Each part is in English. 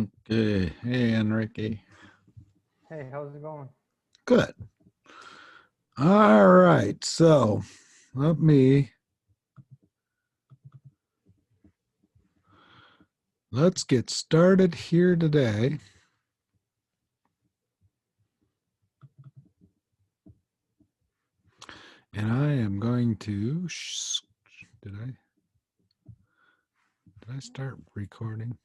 Okay. Hey, Enrique. Hey, how's it going? Good. All right. So let's get started here today. And I am going to, did I start recording?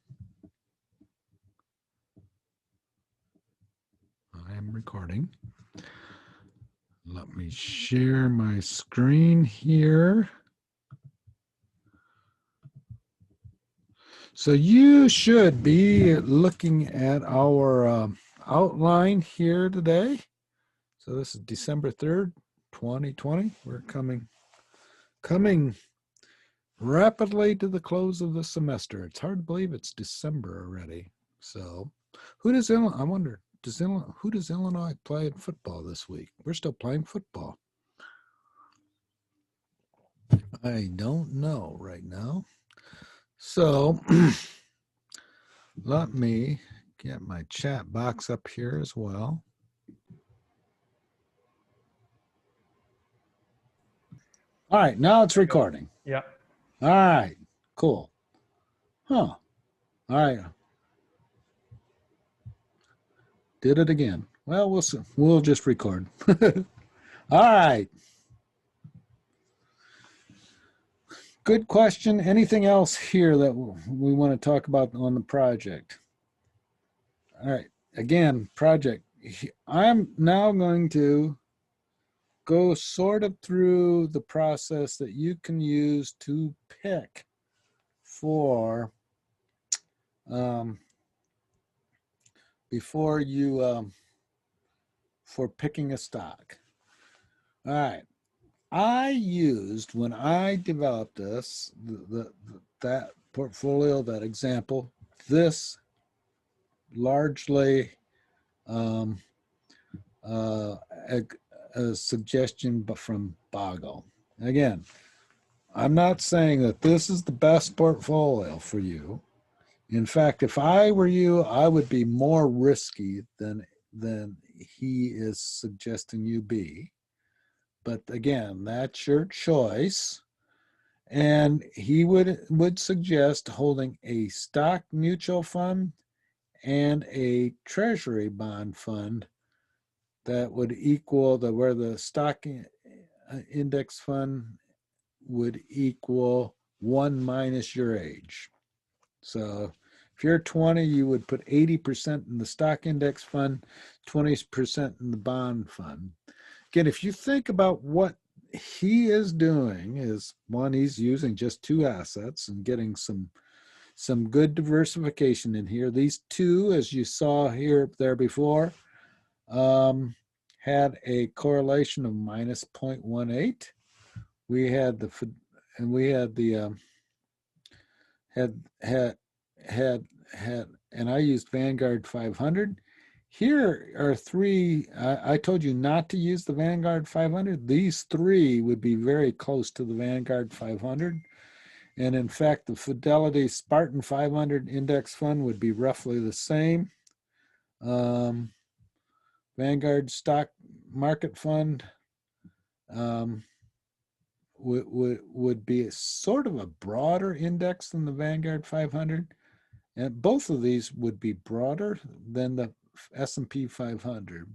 I am recording. Let me share my screen here. So you should be looking at our outline here today. So this is December 3rd, 2020. We're coming rapidly to the close of the semester. It's hard to believe it's December already. So who does Illinois, I wonder, who does Illinois play in football this week? We're still playing football. I don't know right now. So let me get my chat box up here as well. All right, now it's recording. Yeah. All right, cool. Huh. All right. Did it again. Well, we'll just record. All right. Good question. Anything else here that we want to talk about on the project? All right. Again, project. I'm now going to go sort of through the process that you can use to pick for before you for picking a stock. All right. I used, when I developed this, that portfolio, that example, this largely a suggestion from Boggle. Again, I'm not saying that this is the best portfolio for you. In fact, if I were you, I would be more risky than he is suggesting you be. But again, that's your choice. And he would suggest holding a stock mutual fund and a treasury bond fund that would equal where the stock index fund would equal 1 minus your age. So if you're 20, you would put 80% in the stock index fund, 20% in the bond fund. Again, if you think about what he is doing, is one, he's using just two assets and getting some good diversification in here. These two, as you saw there before, had a correlation of minus 0.18. We had and I used Vanguard 500. Here are three. I told you not to use the Vanguard 500. These three would be very close to the Vanguard 500. And in fact, the Fidelity Spartan 500 index fund would be roughly the same. Vanguard Stock Market Fund would be sort of a broader index than the Vanguard 500. And both of these would be broader than the S&P 500.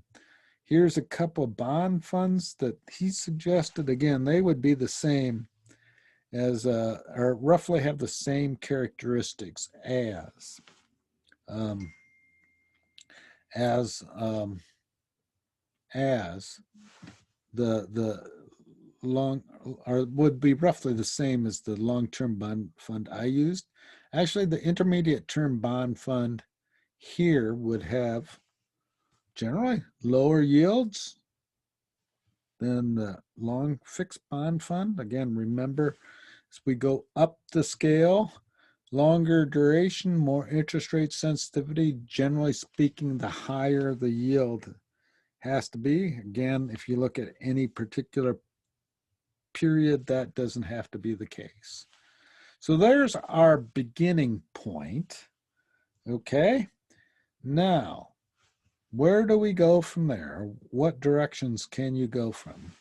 Here's a couple of bond funds that he suggested. Again, they would be the same as, or roughly have the same characteristics as the long, or would be roughly the same as the long-term bond fund I used. Actually, the intermediate term bond fund here would have generally lower yields than the long fixed bond fund. Again, remember, as we go up the scale, longer duration, more interest rate sensitivity, generally speaking, the higher the yield has to be. Again, if you look at any particular period, that doesn't have to be the case. So there's our beginning point. Okay, now where do we go from there? What directions can you go from?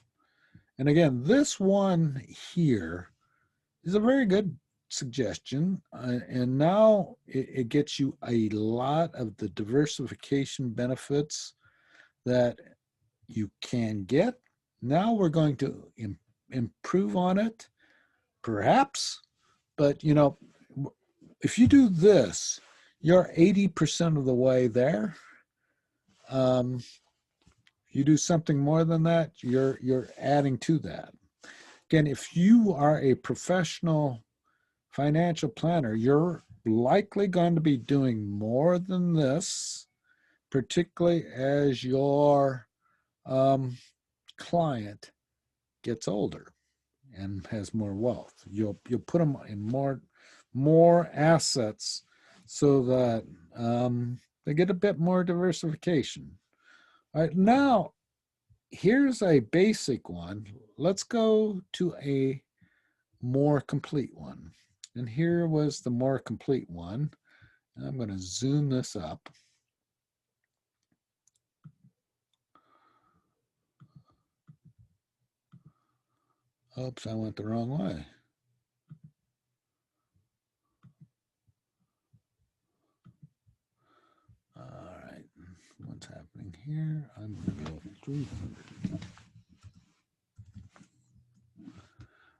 And again, this one here is a very good suggestion. And now it gets you a lot of the diversification benefits that you can get. Now we're going to improve on it, perhaps. But, you know, if you do this, you're 80% of the way there. You do something more than that, you're adding to that. Again, if you are a professional financial planner, you're likely going to be doing more than this, particularly as your client gets older and has more wealth. You'll put them in more assets so that they get a bit more diversification. All right, now here's a basic one. Let's go to a more complete one. And here was the more complete one. And I'm going to zoom this up. Oops, I went the wrong way. All right, what's happening here? I'm going to go 300.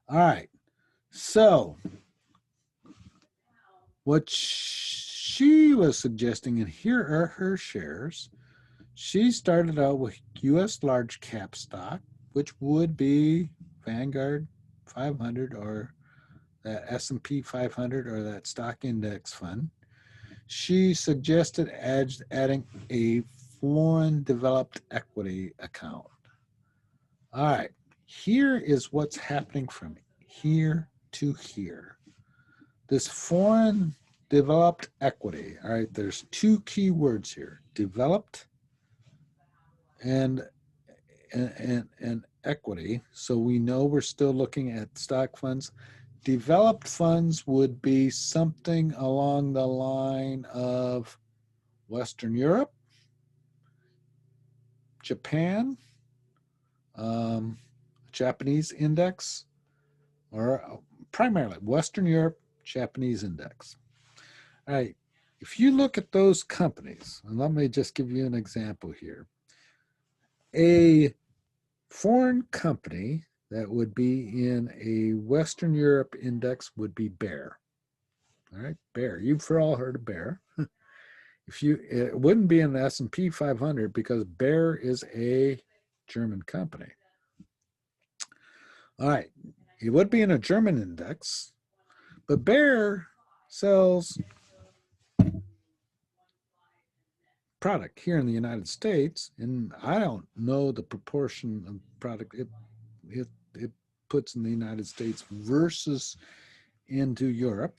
All right, so what she was suggesting, and here are her shares. She started out with U.S. large cap stock, which would be Vanguard 500 or that S&P 500 or that stock index fund. She suggested adding a foreign developed equity account. All right, here is what's happening from here to here. This foreign developed equity, all right, there's two key words here, developed and equity. So we know we're still looking at stock funds. Developed funds would be something along the line of Western Europe, Japan, Japanese index, or primarily Western Europe, Japanese index. All right, if you look at those companies, and let me just give you an example here. A foreign company that would be in a Western Europe index would be Bayer. All right, Bayer. You've for all heard of Bayer. It wouldn't be in the S&P 500 because Bayer is a German company. All right, it would be in a German index, but Bayer sells product here in the United States, and I don't know the proportion of product it puts in the United States versus into Europe.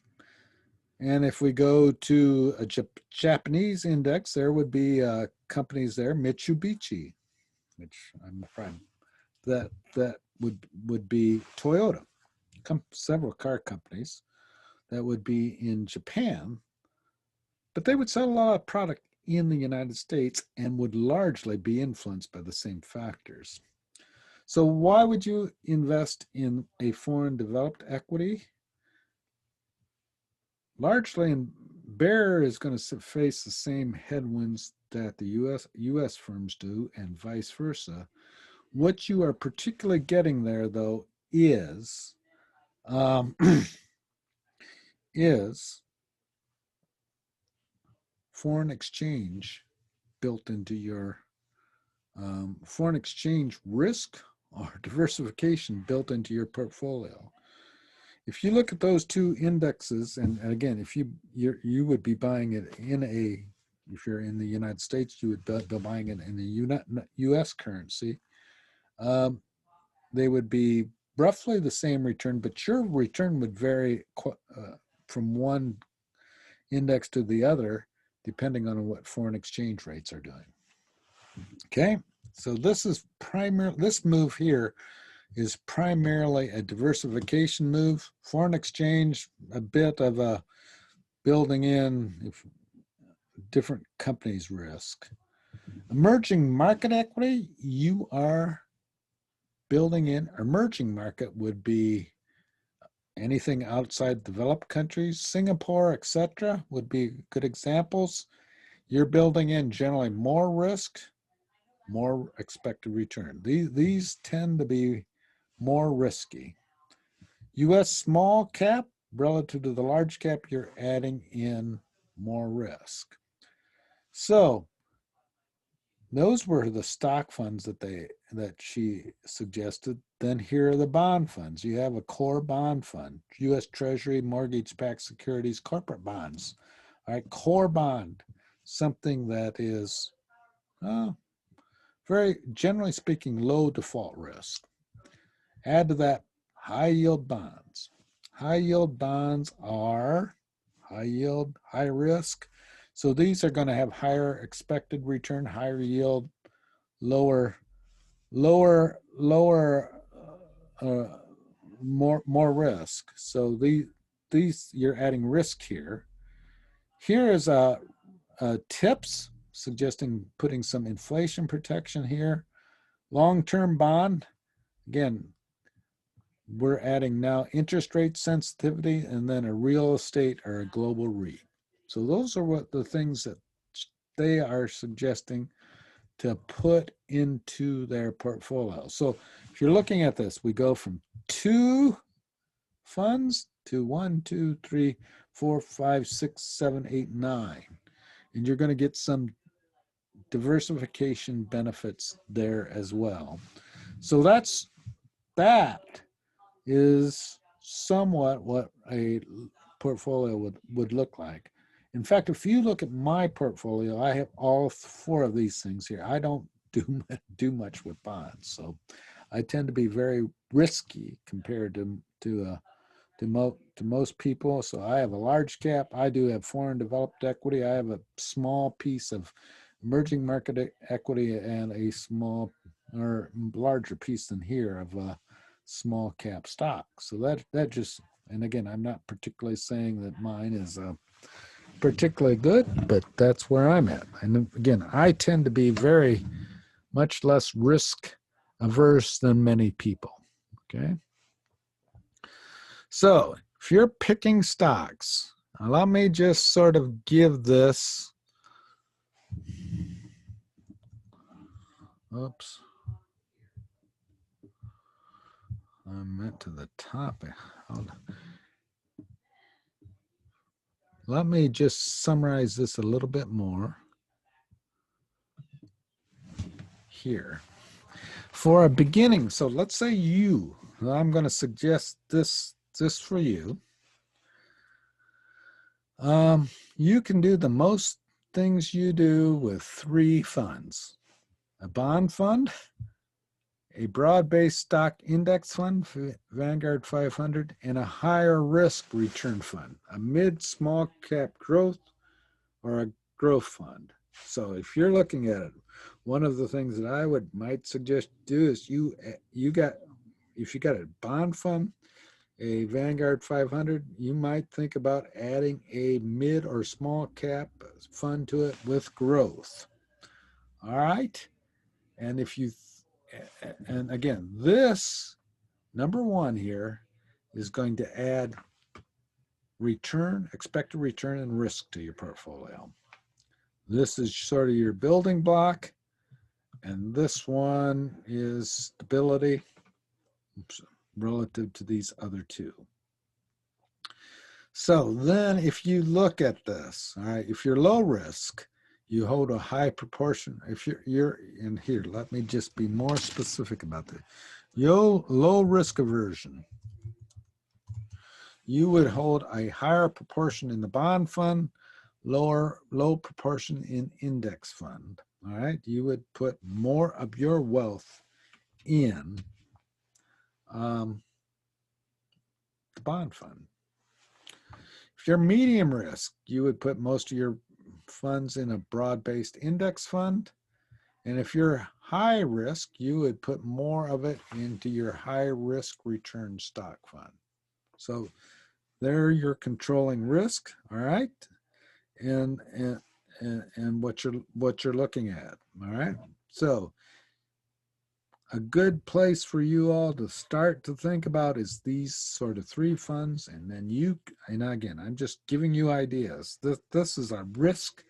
And if we go to a Japanese index, there would be companies there, Mitsubishi, which I'm afraid that would be Toyota, several car companies that would be in Japan, but they would sell a lot of product in the United States and would largely be influenced by the same factors. So why would you invest in a foreign developed equity? Largely, Bayer is going to face the same headwinds that the U.S. firms do, and vice versa. What you are particularly getting there, though, is is foreign exchange built into your foreign exchange risk or diversification built into your portfolio. If you look at those two indexes, and again, if you would be buying it if you're in the United States, you would be buying it in the U.S. currency. They would be roughly the same return, but your return would vary from one index to the other, depending on what foreign exchange rates are doing. Okay, so this move here is primarily a diversification move. Foreign exchange, a bit of a building in, different companies' risk. Emerging market equity, you are building in. Emerging market would be anything outside developed countries, Singapore, etc., would be good examples. You're building in generally more risk, more expected return. These tend to be more risky. US small cap relative to the large cap, you're adding in more risk. So those were the stock funds that she suggested. Then here are the bond funds. You have a core bond fund, US Treasury, mortgage-backed securities, corporate bonds. All right, core bond, something that is very, generally speaking, low default risk. Add to that high yield bonds. High yield bonds are high yield, high risk. So these are going to have higher expected return, higher yield, lower, more risk. So these you're adding risk here. Here is a tips suggesting putting some inflation protection here. Long-term bond, again, we're adding now interest rate sensitivity and then a real estate or a global REIT. So those are what the things that they are suggesting to put into their portfolio. So if you're looking at this, we go from 2 funds to 1, 2, 3, 4, 5, 6, 7, 8, 9. And you're going to get some diversification benefits there as well. So that is somewhat what a portfolio would look like. In fact, if you look at my portfolio, I have all 4 of these things here. I don't do much with bonds, so I tend to be very risky compared to most people. So I have a large cap. I do have foreign developed equity. I have a small piece of emerging market equity and a small or larger piece than here of small cap stock. So that just, and again, I'm not particularly saying that mine is particularly good, but that's where I'm at. And again, I tend to be very much less risk averse than many people. Okay. So if you're picking stocks, let me just sort of give this. Oops. I meant to the top. Let me just summarize this a little bit more here. For a beginning, so let's say I'm going to suggest this for you. You can do the most things you do with 3 funds: a bond fund, a broad-based stock index fund, Vanguard 500, and a higher risk return fund, a mid-small cap growth or a growth fund. So if you're looking at it, one of the things that I might suggest do is if you got a bond fund, a Vanguard 500, you might think about adding a mid or small cap fund to it with growth. All right. And again, this number 1 here is going to add expected return and risk to your portfolio. This is sort of your building block, and this one is stability relative to these other 2. So then if you look at this, all right, if you're low risk, you hold a high proportion. If you're in here, let me just be more specific about this. Your low risk aversion, you would hold a higher proportion in the bond fund, low proportion in index fund. All right, you would put more of your wealth in the bond fund. If you're medium risk, you would put most of your funds in a broad-based index fund. And if you're high risk, you would put more of it into your high risk return stock fund. So there you're controlling risk, all right? And and what you're looking at. All right. So a good place for you all to start to think about is these sort of three funds, and then and again, I'm just giving you ideas. This is a risk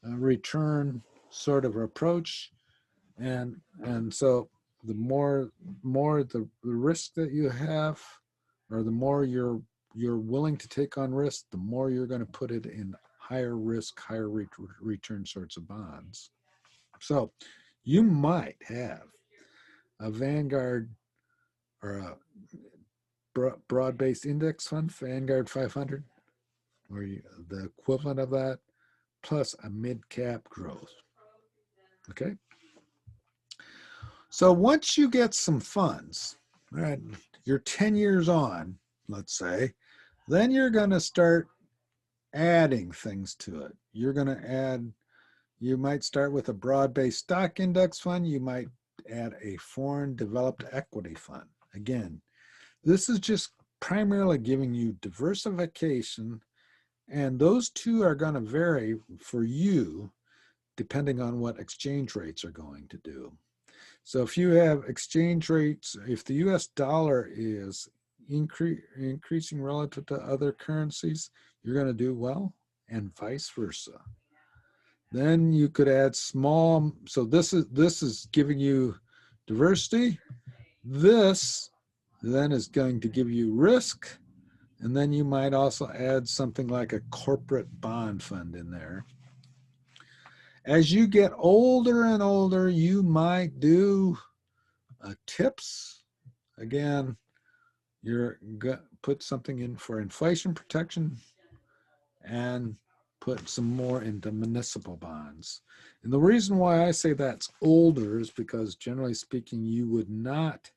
return sort of approach, and so the more the risk that you have, or the more you're willing to take on risk, the more you're going to put it in higher risk, higher return sorts of bonds. So you might have a Vanguard or a broad-based index fund, Vanguard 500, or the equivalent of that, plus a mid-cap growth. Okay. So once you get some funds, right, you're 10 years on, let's say, then you're going to start adding things to it. You're going to add, you might start with a broad-based stock index fund. You might add a foreign developed equity fund. Again, this is just primarily giving you diversification, and those two are going to vary for you depending on what exchange rates are going to do. So if you have exchange rates, if the US dollar is increasing relative to other currencies, you're going to do well, and vice versa. Then you could add small, so this is giving you diversity. This then is going to give you risk, and then you might also add something like a corporate bond fund in there. As you get older and older, you might do tips. Again, you're put something in for inflation protection and put some more into municipal bonds. And the reason why I say that's older is because generally speaking, you would not,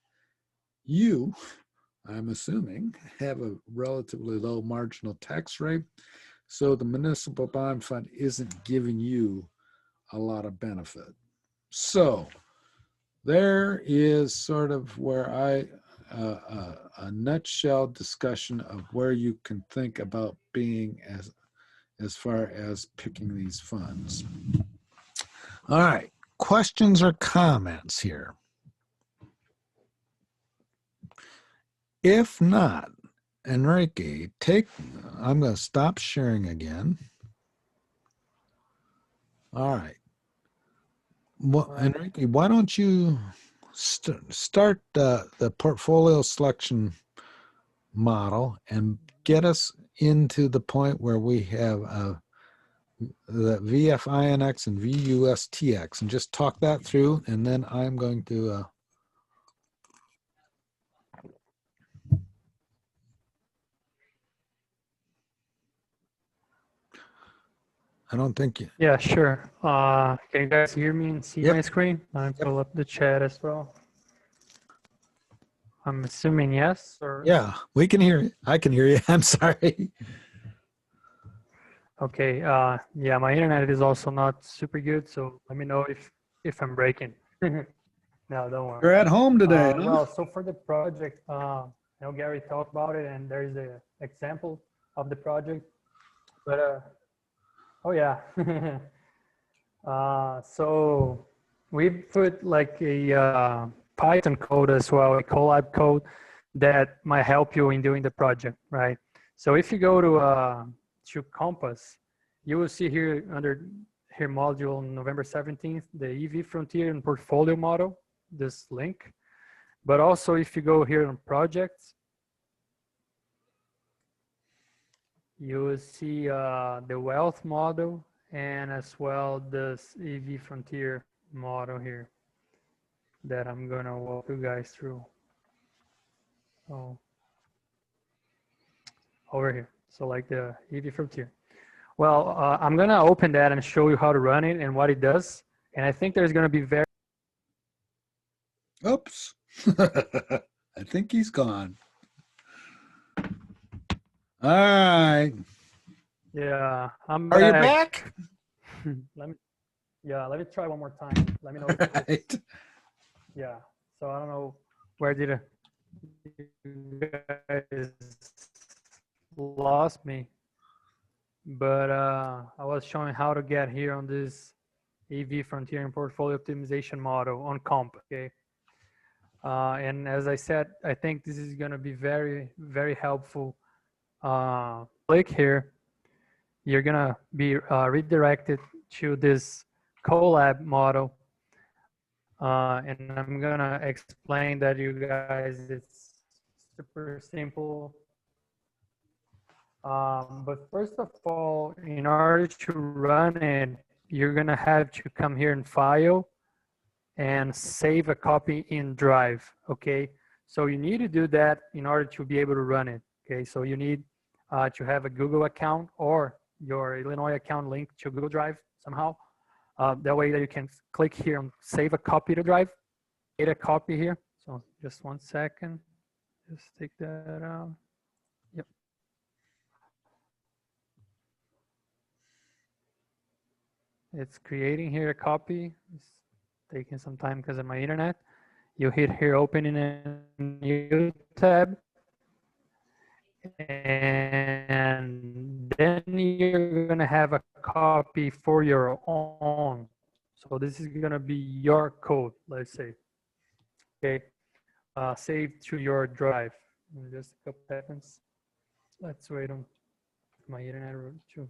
I'm assuming, have a relatively low marginal tax rate. So the municipal bond fund isn't giving you a lot of benefit. So there is sort of where a nutshell discussion of where you can think about being as far as picking these funds. All right, questions or comments here? If not, Enrique, I'm going to stop sharing again. All right. Well, Enrique, why don't you start the portfolio selection model and get us into the point where we have the VFINX and VUSTX, and just talk that through, and then I'm going to I don't think you. Yeah, sure. Can you guys hear me and see my screen? I'll pull up the chat as well. I'm assuming yes, or? Yeah, we can hear you. I can hear you. I'm sorry. Okay. Yeah, my internet is also not super good, so let me know if I'm breaking. No, don't worry. You're at home today, huh? Well, so for the project, I know Gary talked about it, and there's an example of the project, but oh yeah. So we put like a Python code as well, a Colab code that might help you in doing the project, right? So if you go to Compass, you will see here under here module November 17th, the EV Frontier and Portfolio Model, this link. But also if you go here on projects, you will see the wealth model and as well this EV Frontier model here that I'm gonna walk you guys through. Oh, over here. So like the EV Frontier. Well, I'm gonna open that and show you how to run it and what it does. And I think there's gonna be very. Oops. I think he's gone. All right. Yeah, I'm Are back. you back? Let me try one more time. Let me know. Right. Yeah. So I don't know where did you guys lost me, but I was showing how to get here on this AV Frontier and Portfolio Optimization model on Comp, okay? And as I said, I think this is gonna be very, very helpful. Click here, you're gonna be redirected to this Colab model. And I'm gonna explain that you guys, it's super simple. But first of all, in order to run it, you're gonna have to come here in File and save a copy in Drive, okay? So you need to do that in order to be able to run it, okay? So you need to have a Google account or your Illinois account linked to Google Drive somehow. That way that you can click here and save a copy to Drive, get a copy here. So just 1 second, just take that out. Yep. It's creating here a copy. It's taking some time because of my internet. You hit here, open in a new tab. And then you're gonna have a copy for your own. So this is gonna be your code, let's say. Okay, saved to your drive. In just a couple seconds. Let's wait on my internet too.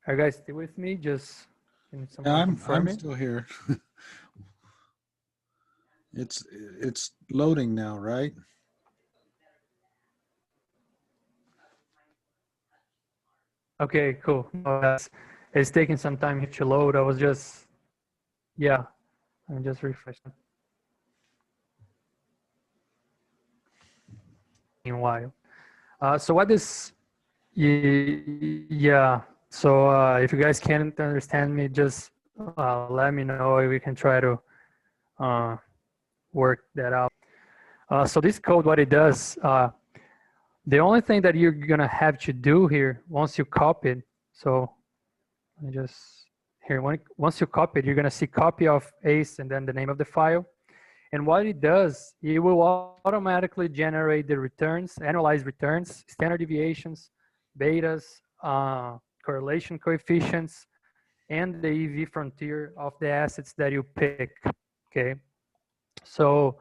Are you guys still with me? Just can someone Yeah, confirm I'm it? still here. It's loading now, right? Okay, cool. It's taking some time here to load. I was just, yeah, I'm just refreshing. Meanwhile, so what is, yeah. So if you guys can't understand me, just let me know. We can try to work that out. So this code, what it does, the only thing that you're gonna have to do here once you copy it. So let me just here. Once you copy it, you're gonna see copy of ACE and then the name of the file. And what it does, it will automatically generate the returns, annualized returns, standard deviations, betas, correlation coefficients, and the EV frontier of the assets that you pick, okay? So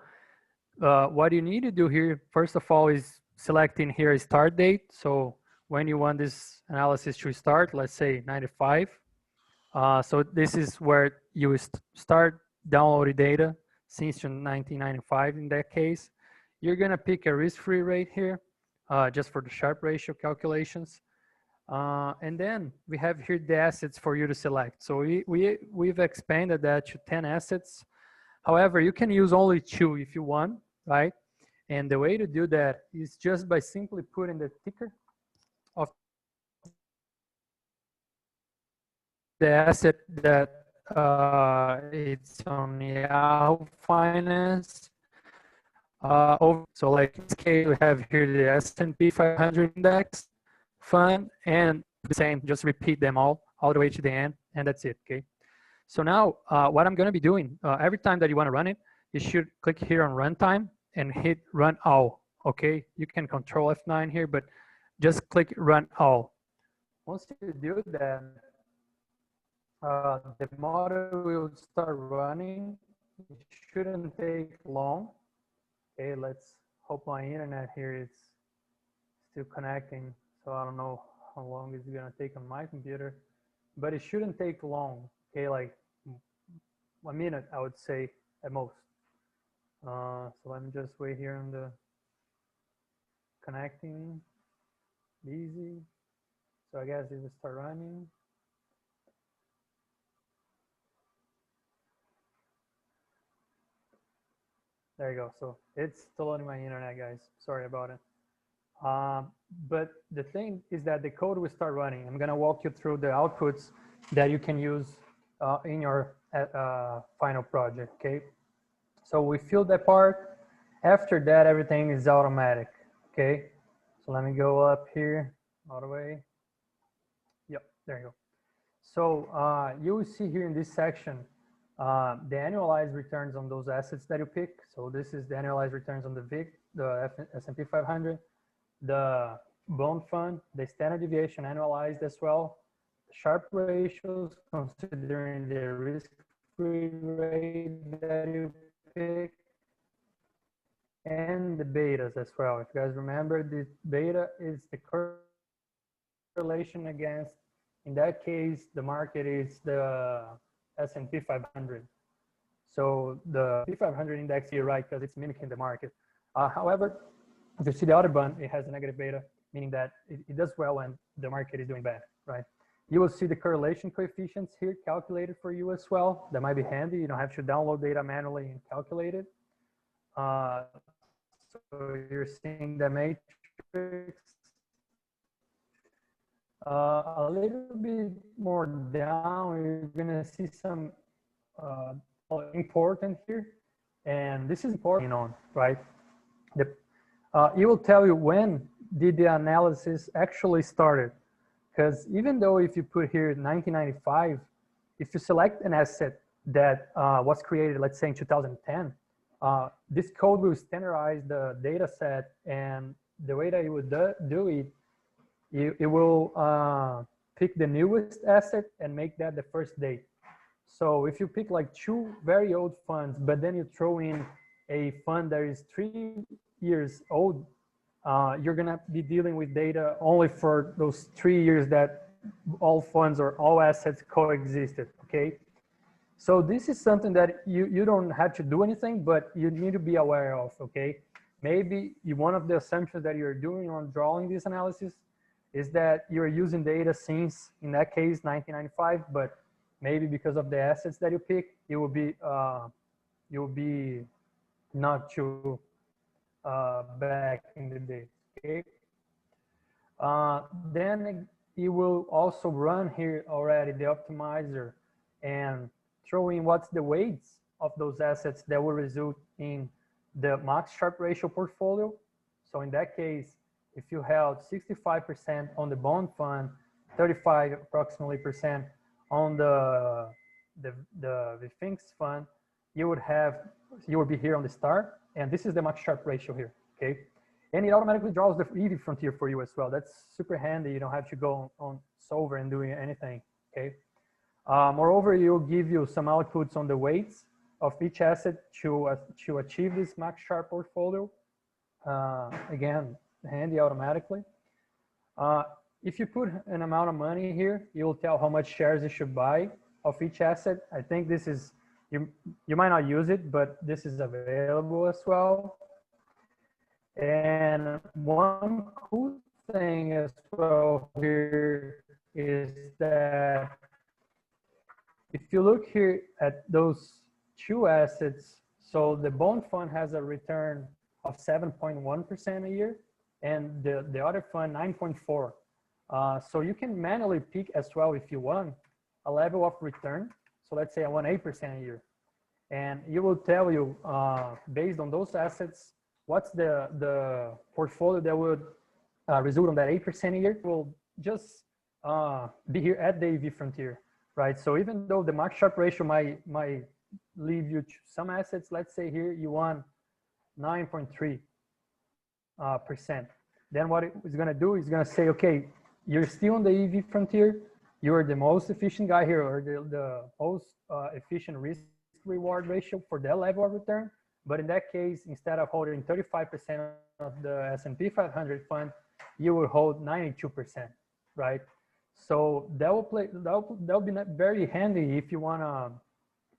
what you need to do here, first of all, is selecting here a start date. So when you want this analysis to start, let's say 95. So this is where you start downloading data since 1995 in that case. You're gonna pick a risk-free rate here, just for the Sharpe ratio calculations. And then we have here the assets for you to select. So we've expanded that to 10 assets. However, you can use only 2 if you want, right? And the way to do that is just by simply putting the ticker of the asset that it's on Yahoo Finance. So like in this case, we have here the S&P 500 index fund, and the same, just repeat them all the way to the end, and that's it, okay? So now what I'm gonna be doing, every time that you wanna run it, you should click here on runtime and hit run all, okay? You can control F9 here, but just click run all. Once you do that, the model will start running. It shouldn't take long. Okay, let's hope my internet here is still connecting. So I don't know how long it's gonna take on my computer, but it shouldn't take long. Okay, like 1 minute, I would say at most. So let me just wait here on the connecting. Easy. So I guess it will start running. There you go. So it's still on my internet, guys. Sorry about it. But the thing is that the code will start running. I'm gonna walk you through the outputs that you can use in your final project, okay? So we filled that part. After that, everything is automatic, okay? So let me go up here all the way. Yep, there you go. So you will see here in this section, the annualized returns on those assets that you pick. So this is the annualized returns on the VIX, the S&P 500. the bond fund, the standard deviation annualized as well, Sharpe ratios considering the risk-free rate that you pick, and the betas as well. If you guys remember, the beta is the correlation against, in that case, the market is the S&P 500. So the P500 index here, right, because it's mimicking the market. However, if you see the other bond, it has a negative beta, meaning that it does well when the market is doing bad, right? You will see the correlation coefficients here calculated for you as well. That might be handy. You don't have to download data manually and calculate it. So you're seeing the matrix. A little bit more down, you're gonna see some important here, and this is important on, right? It will tell you when did the analysis actually started, because even though if you put here 1995, if you select an asset that was created, let's say in 2010, this code will standardize the data set, and the way that you would do it, it will pick the newest asset and make that the first date. So if you pick like two very old funds, but then you throw in a fund that is 3 years old, you're gonna be dealing with data only for those 3 years that all funds or all assets coexisted, okay? So this is something that you don't have to do anything, but you need to be aware of, okay? Maybe one of the assumptions that you're doing on drawing this analysis is that you're using data since, in that case, 1995, but maybe because of the assets that you pick, it will be not too back in the day, okay? Then it will also run here already the optimizer and throw in what's the weights of those assets that will result in the max Sharpe ratio portfolio. So in that case, if you held 65% on the bond fund, 35 approximately percent on the VFINX fund, you would be here on the start, and this is the max Sharpe ratio here, okay? And it automatically draws the EV frontier for you as well. That's super handy. You don't have to go on Solver and doing anything, okay? Moreover, it will give you some outputs on the weights of each asset to achieve this max Sharpe portfolio. Again, handy automatically. If you put an amount of money here, it will tell how much shares you should buy of each asset. I think this is, you might not use it, but this is available as well. And one cool thing as well here is that if you look here at those two assets, so the bond fund has a return of 7.1% a year, and the other fund 9.4. So you can manually pick as well if you want a level of return. So let's say I want 8% a year, and it will tell you based on those assets what's the portfolio that would result on that 8% a year. It will just be here at the EV frontier, right? So even though the max Sharpe ratio might leave you to some assets, let's say here you want 9.3%. Then what it's gonna do is gonna say, okay, you're still on the EV frontier, you're the most efficient guy here, or the most efficient risk reward ratio for that level of return. But in that case, instead of holding 35% of the S&P 500 fund, you will hold 92%, right? So that'll be very handy if you wanna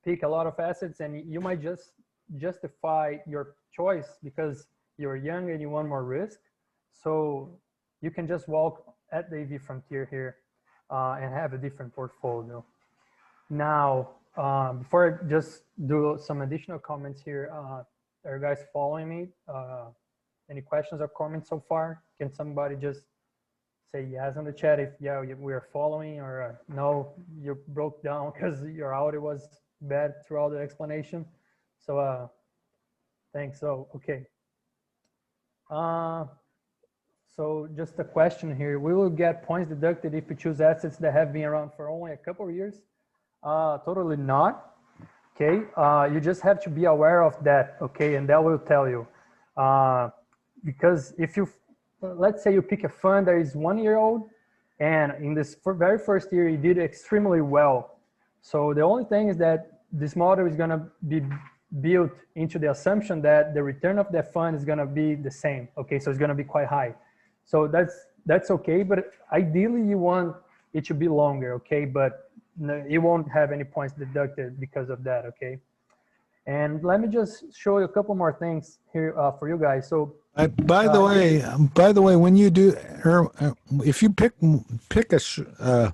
pick a lot of assets, and you might just justify your choice because you're young and you want more risk. So you can just walk at the EV frontier here and have a different portfolio. Now, before I just do some additional comments here, are you guys following me? Any questions or comments so far? Can somebody just say yes in the chat if yeah, we are following, or no, you broke down because your audio was bad throughout the explanation. So thanks. So okay. So just a question here. We will get points deducted if you choose assets that have been around for only a couple of years. Totally not. Okay. You just have to be aware of that. Okay. And that will tell you. Because if you let's say you pick a fund that is 1 year old, and in this very first year, you did extremely well. So the only thing is that this model is going to be built into the assumption that the return of that fund is going to be the same. Okay, so it's going to be quite high. So that's okay, but ideally you want it to be longer, okay? But you won't have any points deducted because of that, okay? And let me just show you a couple more things here for you guys. So by the way, when you do, if you pick a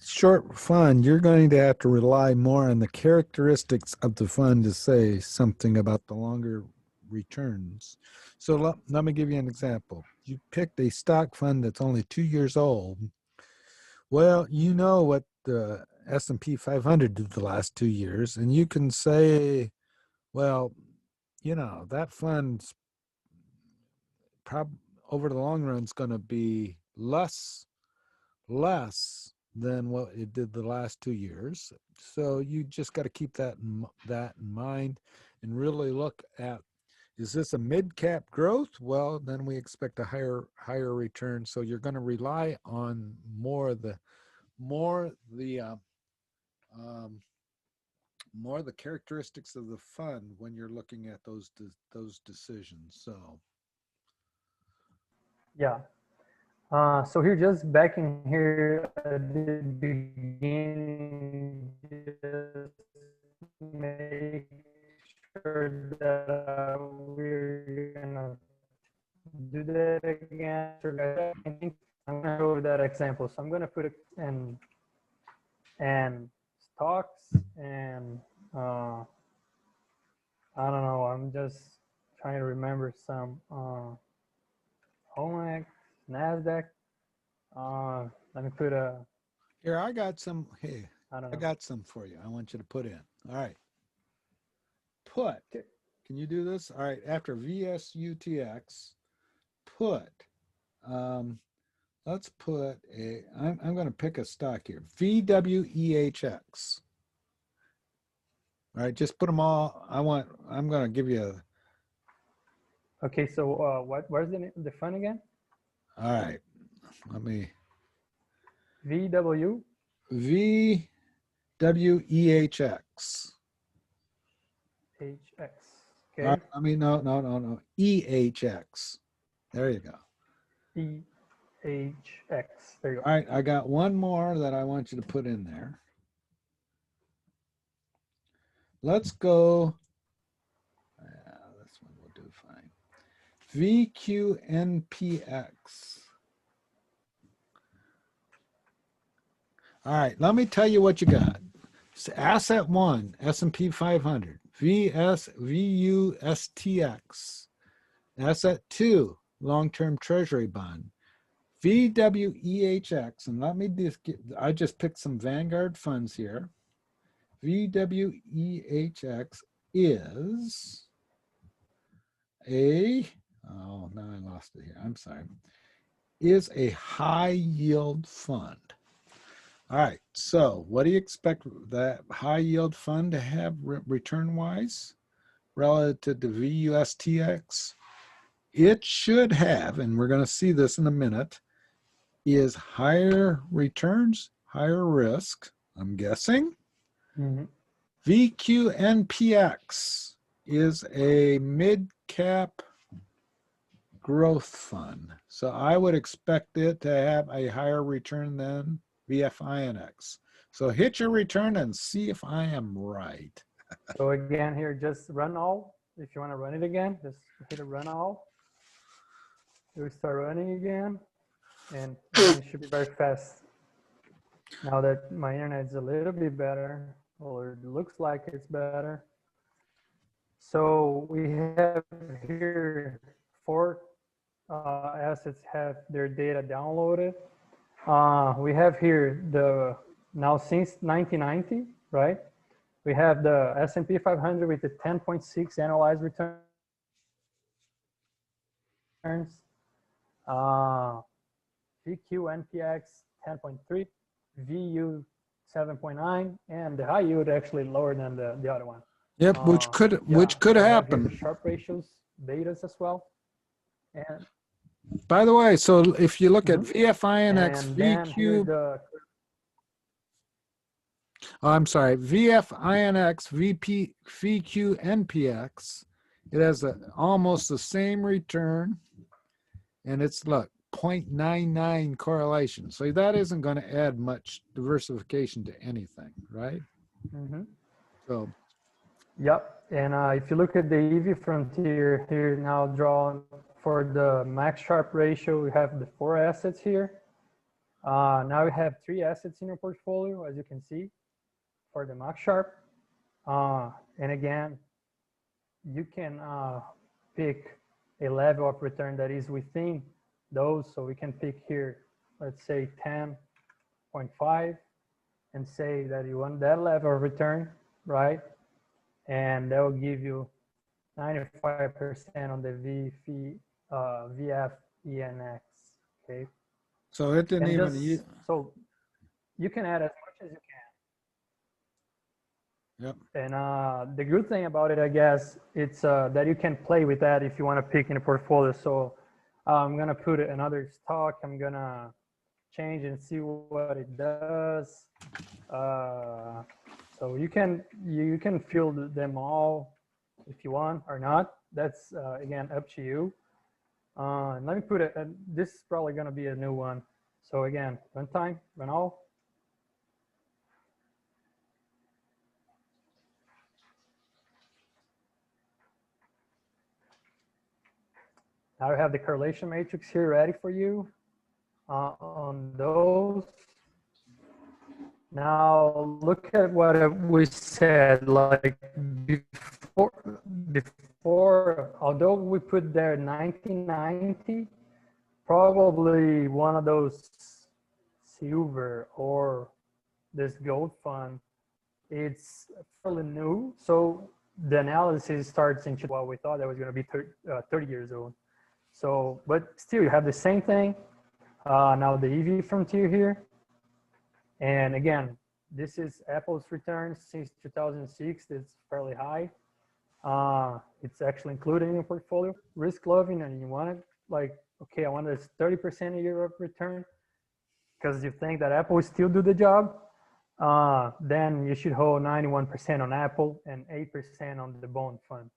short fund, you're going to have to rely more on the characteristics of the fund to say something about the longer returns. So let me give you an example. You picked a stock fund that's only 2 years old. Well, you know what the S&P 500 did the last 2 years, and you can say, well, you know, that fund's over the long run is going to be less than what it did the last 2 years. So you just got to keep that in mind and really look at, is this a mid-cap growth? Well, then we expect a higher return. So you're going to rely on more the characteristics of the fund when you're looking at those decisions. So yeah. So here, just back in here at the beginning, just make sure that we're gonna do that again. I think I'm gonna go over that example. So I'm gonna put it in and stocks and I don't know. I'm just trying to remember some OMAX, NASDAQ. Let me put a. Here, I got some. Hey, I don't know. I got some for you. I want you to put in. All right. Put. Can you do this? All right. After VSUTX, put. Let's put a. I'm going to pick a stock here. VWEHX. All right. Just put them all. I'm going to give you a. Okay. So where's the fund again? All right. Let me. VW. VWEHX. HX. Okay. I mean, no. EHX. There you go. EHX. There you go. All right. I got one more that I want you to put in there. Let's go. This one will do fine. VQNPX. All right, let me tell you what you got. So asset 1, S&P 500, VUSTX. Asset 2, long-term treasury bond, VWEHX. And let me I just picked some Vanguard funds here. VWEHX is now I lost it here. I'm sorry. Is a high yield fund. All right, so what do you expect that high yield fund to have return wise relative to VUSTX? It should have, and we're going to see this in a minute, is higher returns, higher risk, I'm guessing. Mm-hmm. VQNPX is a mid-cap growth fund. So I would expect it to have a higher return than VFINX. So hit your return and see if I am right. So again here, just run all. If you want to run it again, just hit a run all. You start running again, and it should be very fast. Now that my internet is a little bit better, or it looks like it's better. So we have here 4 assets have their data downloaded. We have here now since 1990, right? We have the S&P 500 with the 10.6 annualized returns. VQNPX 10.3, VU 7.9, and the high yield actually lower than the other one. Yep, which could happen. The Sharpe ratios, betas as well. And, By the way, so if you look at mhm. VFINX And then here's VQ, the, I'm sorry, VFINX VQ NPX, it has almost the same return, and it's look 0.99 correlation. So that isn't going to add much diversification to anything, right? mhm. So Yep. And if you look at the EV frontier here now drawn for the max Sharpe ratio, we have the 4 assets here. Now we have 3 assets in your portfolio, as you can see, for the max Sharpe. And again, you can pick a level of return that is within those. So we can pick here, let's say 10.5 and say that you want that level of return, right? And that will give you 95% on the VFENX, okay? so it didn't And even just, so you can add as much as you can. yep. And the good thing about it, I guess, it's that you can play with that if you want to pick in a portfolio. So I'm gonna put another stock. I'm gonna change and see what it does. So you can fill them all if you want or not. That's again up to you. Let me put it. This is probably gonna be a new one. So again, run time, run all. Now I have the correlation matrix here ready for you on those. Now look at what we said, like before, although we put there 1990, probably one of those silver or this gold fund, it's fairly new. So the analysis starts into what we thought that was going to be 30 years old. So, but still you have the same thing. Now the EV frontier here. And again, this is Apple's returns since 2006. It's fairly high. It's actually included in your portfolio. Risk loving, and you want it like, okay, I want this 30% a year of return because you think that Apple will still do the job. Then you should hold 91% on Apple and 8% on the bond fund,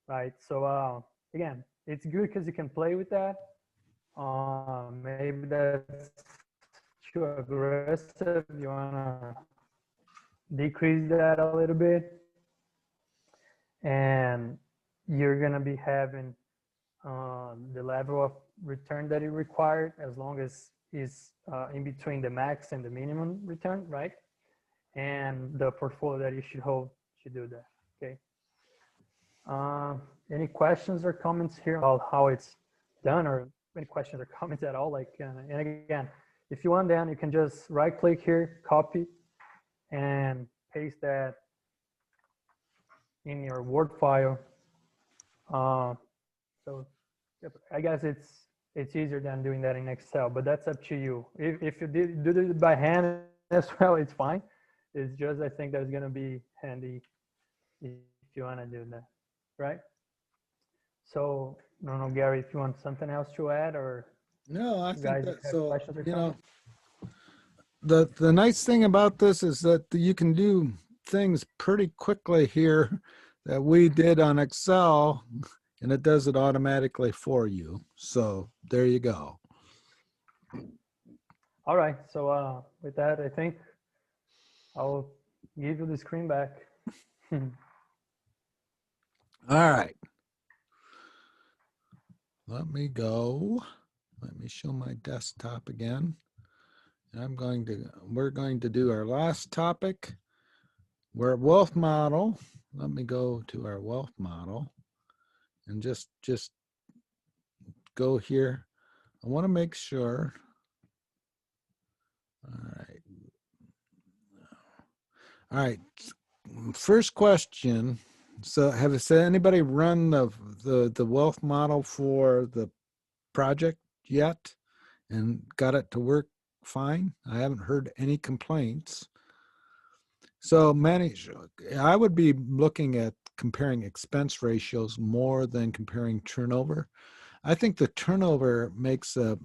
right? So again, it's good because you can play with that. Maybe that's too aggressive. You wanna decrease that a little bit, and you're gonna be having the level of return that you required as long as is in between the max and the minimum return, right? And the portfolio that you should hold should do that. Okay. Any questions or comments here about how it's done, or any questions or comments at all? Like, and again, if you want, then you can just right click here, copy, and paste that in your Word file. So I guess it's easier than doing that in Excel, but that's up to you. If you do it by hand as well, it's fine. It's just, I think that's gonna be handy if you wanna do that, right? So, I don't know, Gary, if you want something else to add, or No, I think guys that have so questions or you know comments? the nice thing about this is that you can do things pretty quickly here that we did on Excel, and it does it automatically for you. So there you go. All right, so with that, I think I'll give you the screen back. All right. Let me go. Let me show my desktop again. We're going to do our last topic. We're at wealth model. Let me go to our wealth model and just go here. I want to make sure. All right. All right. First question. So has anybody run the wealth model for the project yet and got it to work fine? I haven't heard any complaints. So I would be looking at comparing expense ratios more than comparing turnover. I think the turnover makes a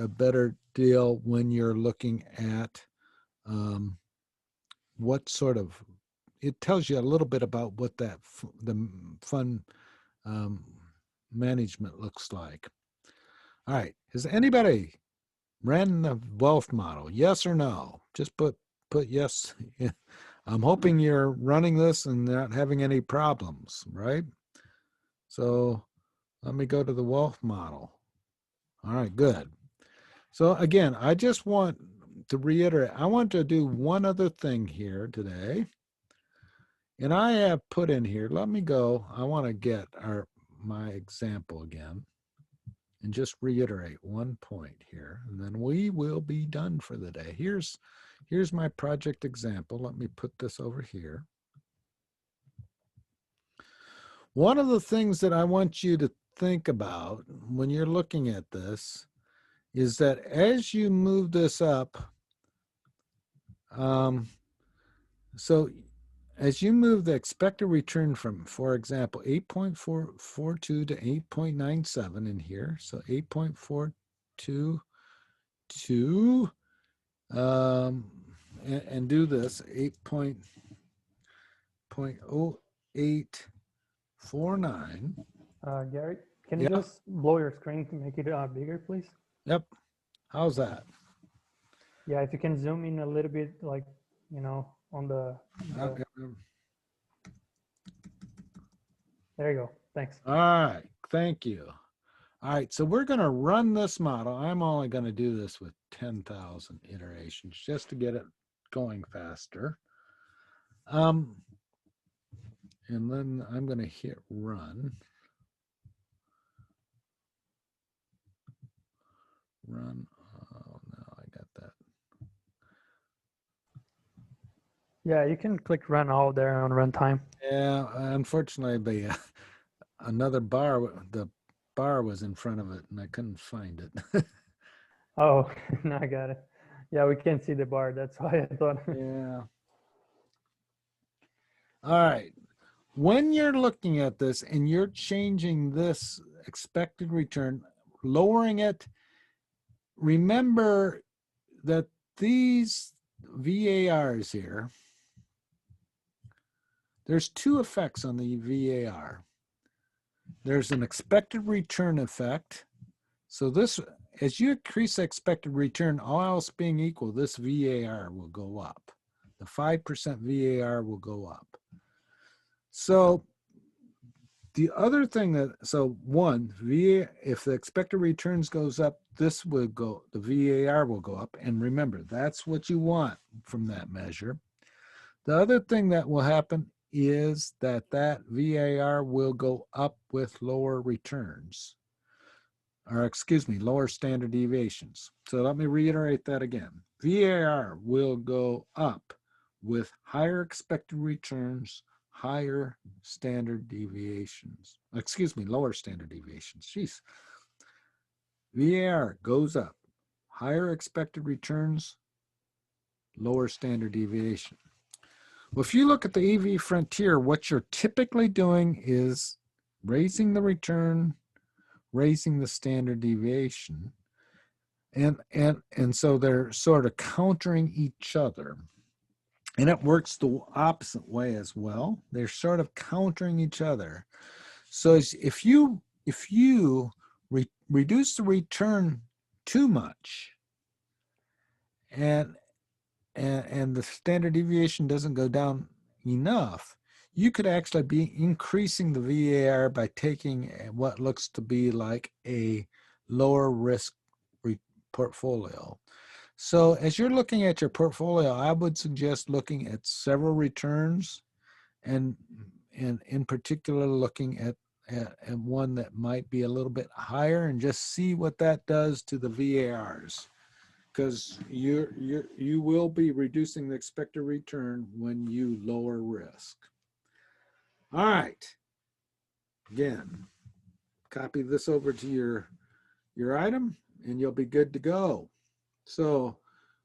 better deal when you're looking at what sort of, it tells you a little bit about what that the fund um, management looks like. All right, has anybody ran the wealth model? Yes or no? Just put yes. I'm hoping you're running this and not having any problems, right? So let me go to the wealth model. All right, good. So again, I just want to reiterate, I want to do one other thing here today. And I have put in here, let me go, I want to get my example again and just reiterate one point here, and then we will be done for the day. Here's my project example. Let me put this over here. One of the things that I want you to think about when you're looking at this is that as you move this up, so as you move the expected return from, for example, 8.442 to 8.97 in here, so 8.42 to, and do this, 8.0849. Gary, can you Yeah, just blow your screen to make it bigger, please? yep. How's that? Yeah, if you can zoom in a little bit, like, on the Yep, yep, yep. there you go. Thanks. All right, thank you. All right, so we're going to run this model. I'm only going to do this with 10,000 iterations just to get it going faster. And then I'm going to hit run. Run. Oh, no, I got that. Yeah, you can click run all there on runtime. Yeah, unfortunately, another bar, the bar was in front of it and I couldn't find it. Oh, no, I got it. Yeah, we can't see the bar. That's why I thought. Yeah. All right. When you're looking at this and you're changing this expected return, lowering it, remember that these VARs here, there's two effects on the VAR. There's an expected return effect. So this, as you increase expected return, all else being equal, this VAR will go up. The 5% VAR will go up. So the other thing that, so one, if the expected returns goes up, this will go, the VAR will go up. And remember, that's what you want from that measure. The other thing that will happen is that VAR will go up with lower returns, or excuse me, lower standard deviations. So let me reiterate that again. VAR will go up with higher expected returns, higher standard deviations. Excuse me, lower standard deviations. Jeez. VAR goes up, higher expected returns, lower standard deviation. Well, if you look at the EV frontier, what you're typically doing is raising the return, raising the standard deviation. And so they're sort of countering each other. And it works the opposite way as well. They're sort of countering each other. So if you reduce the return too much and the standard deviation doesn't go down enough, you could actually be increasing the VAR by taking what looks to be like a lower risk portfolio. So as you're looking at your portfolio, I would suggest looking at several returns and in particular looking at one that might be a little bit higher and just see what that does to the VARs. Because you will be reducing the expected return when you lower risk. All right. Again, copy this over to your item and you'll be good to go. So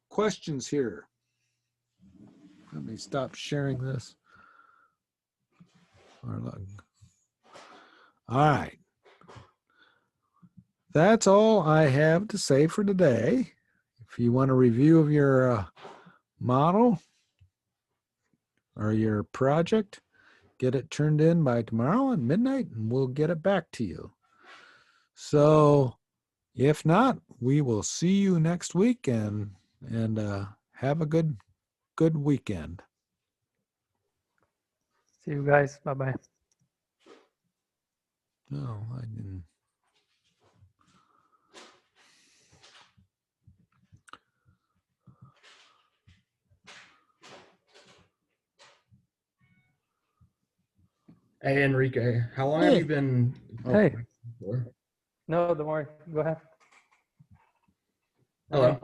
questions here. Let me stop sharing this. All right. that's all I have to say for today. If you want a review of your model or your project, get it turned in by tomorrow at midnight and we'll get it back to you. So if not, we will see you next week and have a good weekend. See you guys. Bye-bye. No, I didn't. Hey, Enrique, how long Hey. have you been? Hey. For? No, don't worry. Go ahead. Hello.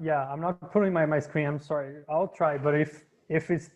Yeah, I'm not putting my screen. I'm sorry. I'll try, but if it's